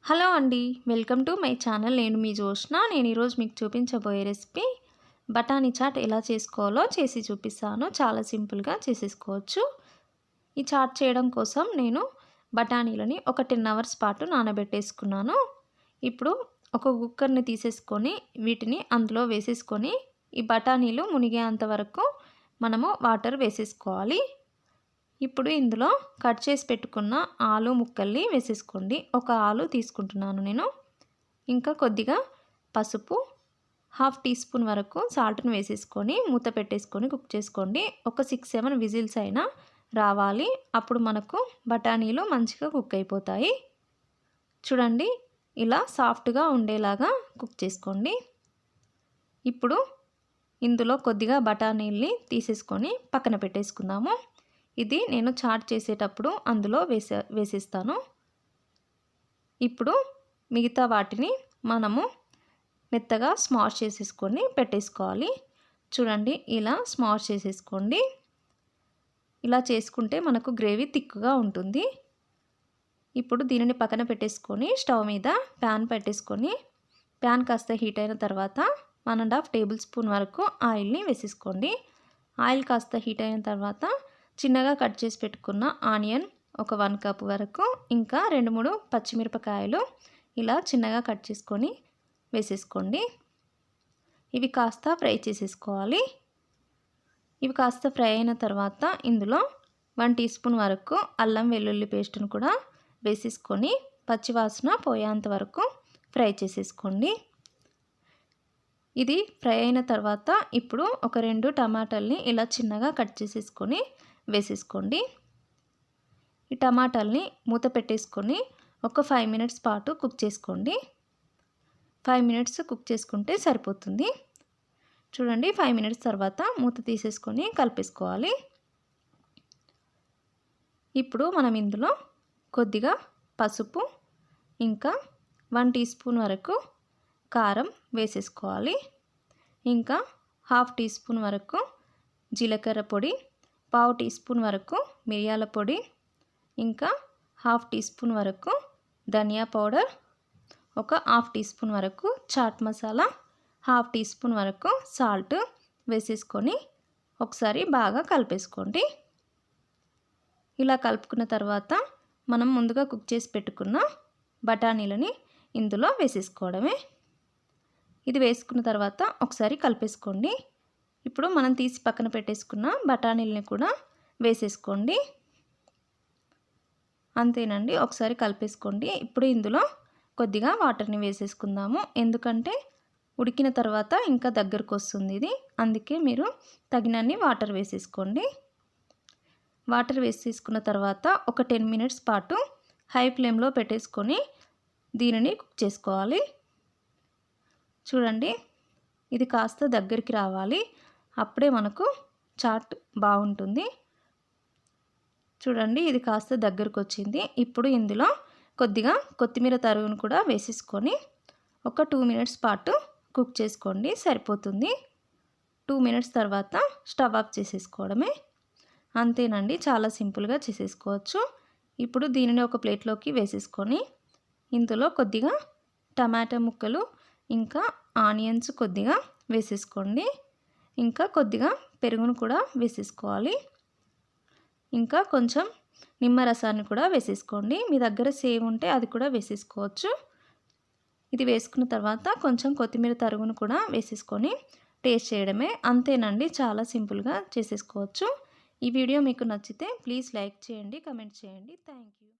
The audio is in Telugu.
హలో అండి, వెల్కమ్ టు మై ఛానల్. నేను మీ జోష్న. నేను ఈరోజు మీకు చూపించబోయే రెసిపీ బఠానీ చాట్ ఎలా చేసుకోవాలో చేసి చూపిస్తాను. చాలా సింపుల్గా చేసేసుకోవచ్చు. ఈ చాట్ చేయడం కోసం నేను బఠానీలని ఒక 10 అవర్స్ పాటు నానబెట్టేసుకున్నాను. ఇప్పుడు ఒక కుక్కర్ని తీసేసుకొని వీటిని అందులో వేసేసుకొని ఈ బఠానీలు మునిగేంత వరకు మనము వాటర్ వేసేసుకోవాలి. ఇప్పుడు ఇందులో కట్ చేసి పెట్టుకున్న ఆలు ముక్కల్ని వేసేసుకోండి. ఒక ఆలు తీసుకుంటున్నాను నేను. ఇంకా కొద్దిగా పసుపు, హాఫ్ టీ స్పూన్ వరకు సాల్ట్ని వేసేసుకొని మూత పెట్టేసుకొని కుక్ చేసుకోండి. ఒక 6-7 విజిల్స్ అయినా రావాలి. అప్పుడు మనకు బఠానీలు మంచిగా కుక్ అయిపోతాయి. చూడండి, ఇలా సాఫ్ట్గా ఉండేలాగా కుక్ చేసుకోండి. ఇప్పుడు ఇందులో కొద్దిగా బఠానీల్ని తీసేసుకొని పక్కన పెట్టేసుకుందాము. ఇది నేను చాట్ చేసేటప్పుడు అందులో వేసేస్తాను. ఇప్పుడు మిగతా వాటిని మనము మెత్తగా స్మాష్ చేసేసుకొని పెట్టేసుకోవాలి. చూడండి, ఇలా స్మాష్ చేసేసుకోండి. ఇలా చేసుకుంటే మనకు గ్రేవీ థిక్గా ఉంటుంది. ఇప్పుడు దీనిని పక్కన పెట్టేసుకొని స్టవ్ మీద ప్యాన్ పెట్టేసుకొని ప్యాన్ కాస్త హీట్ అయిన తర్వాత 1.5 టేబుల్ స్పూన్ వరకు ఆయిల్ని వేసేసుకోండి. ఆయిల్ కాస్త హీట్ అయిన తర్వాత చిన్నగా కట్ చేసి పెట్టుకున్న ఆనియన్ ఒక 1 కప్ వరకు, ఇంకా 2-3 పచ్చిమిరపకాయలు ఇలా చిన్నగా కట్ చేసుకొని వేసేసుకోండి. ఇవి కాస్త ఫ్రై చేసేసుకోవాలి. ఇవి కాస్త ఫ్రై అయిన తర్వాత ఇందులో 1 టీ స్పూన్ వరకు అల్లం వెల్లుల్లి పేస్ట్ను కూడా వేసేసుకొని పచ్చివాసన పోయేంత వరకు ఫ్రై చేసేసుకోండి. ఇది ఫ్రై అయిన తర్వాత ఇప్పుడు ఒక 2 టమాటాలని ఇలా చిన్నగా కట్ చేసేసుకొని వేసేసుకోండి. ఈ టమాటాలని మూత పెట్టేసుకొని ఒక 5 మినిట్స్ పాటు కుక్ చేసుకోండి. 5 మినిట్స్ కుక్ చేసుకుంటే సరిపోతుంది. చూడండి, 5 మినిట్స్ తర్వాత మూత తీసేసుకొని కలిపేసుకోవాలి. ఇప్పుడు మనం ఇందులో కొద్దిగా పసుపు, ఇంకా 1 టీ స్పూన్ వరకు కారం వేసేసుకోవాలి. ఇంకా హాఫ్ టీ స్పూన్ వరకు జీలకర్ర పొడి, పావు టీ స్పూన్ వరకు మిరియాల పొడి, ఇంకా హాఫ్ టీ స్పూన్ వరకు ధనియా పౌడర్, ఒక హాఫ్ టీ స్పూన్ వరకు chaat masala, half teaspoon వరకు సాల్ట్ వేసేసుకొని ఒకసారి బాగా కలిపేసుకోండి. ఇలా కలుపుకున్న తర్వాత మనం ముందుగా కుక్ చేసి పెట్టుకున్న బఠానీలని ఇందులో వేసేసుకోవడమే. ఇది వేసుకున్న తర్వాత ఒకసారి కలిపేసుకోండి. ఇప్పుడు మనం తీసి పక్కన పెట్టేసుకున్న బఠానీలని కూడా వేసేసుకోండి. అంతేనండి, ఒకసారి కలిపేసుకోండి. ఇప్పుడు ఇందులో కొద్దిగా వాటర్ని వేసేసుకుందాము. ఎందుకంటే ఉడికిన తర్వాత ఇంకా దగ్గరకు వస్తుంది ఇది, అందుకే మీరు తగినన్ని వాటర్ వేసేసుకోండి. వాటర్ వేసేసుకున్న తర్వాత ఒక 10 మినిట్స్ పాటు హై ఫ్లేమ్లో పెట్టేసుకొని దీనిని కుక్ చేసుకోవాలి. చూడండి, ఇది కాస్త దగ్గరికి రావాలి. అప్పుడే మనకు చాట్ బాగుంటుంది. చూడండి, ఇది కాస్త దగ్గరకు వచ్చింది. ఇప్పుడు ఇందులో కొద్దిగా కొత్తిమీర తరుగును కూడా వేసేసుకొని ఒక 2 మినిట్స్ పాటు కుక్ చేసుకోండి, సరిపోతుంది. 2 మినిట్స్ తర్వాత స్టవ్ ఆఫ్ చేసేసుకోవడమే. అంతేనండి, చాలా సింపుల్గా చేసేసుకోవచ్చు. ఇప్పుడు దీనిని ఒక ప్లేట్లోకి వేసేసుకొని ఇందులో కొద్దిగా టమాటా ముక్కలు, ఇంకా ఆనియన్స్ కొద్దిగా వేసేసుకోండి. ఇంకా కొద్దిగా పెరుగును కూడా వేసేసుకోవాలి. ఇంకా కొంచెం నిమ్మరసాన్ని కూడా వేసేసుకోండి. మీ దగ్గర సేవ్ ఉంటే అది కూడా వేసేసుకోవచ్చు. ఇది వేసుకున్న తర్వాత కొంచెం కొత్తిమీర తరుగును కూడా వేసేసుకొని టేస్ట్ చేయడమే. అంతేనండి, చాలా సింపుల్గా చేసేసుకోవచ్చు. ఈ వీడియో మీకు నచ్చితే ప్లీజ్ లైక్ చేయండి, కమెంట్ చేయండి. Thank you.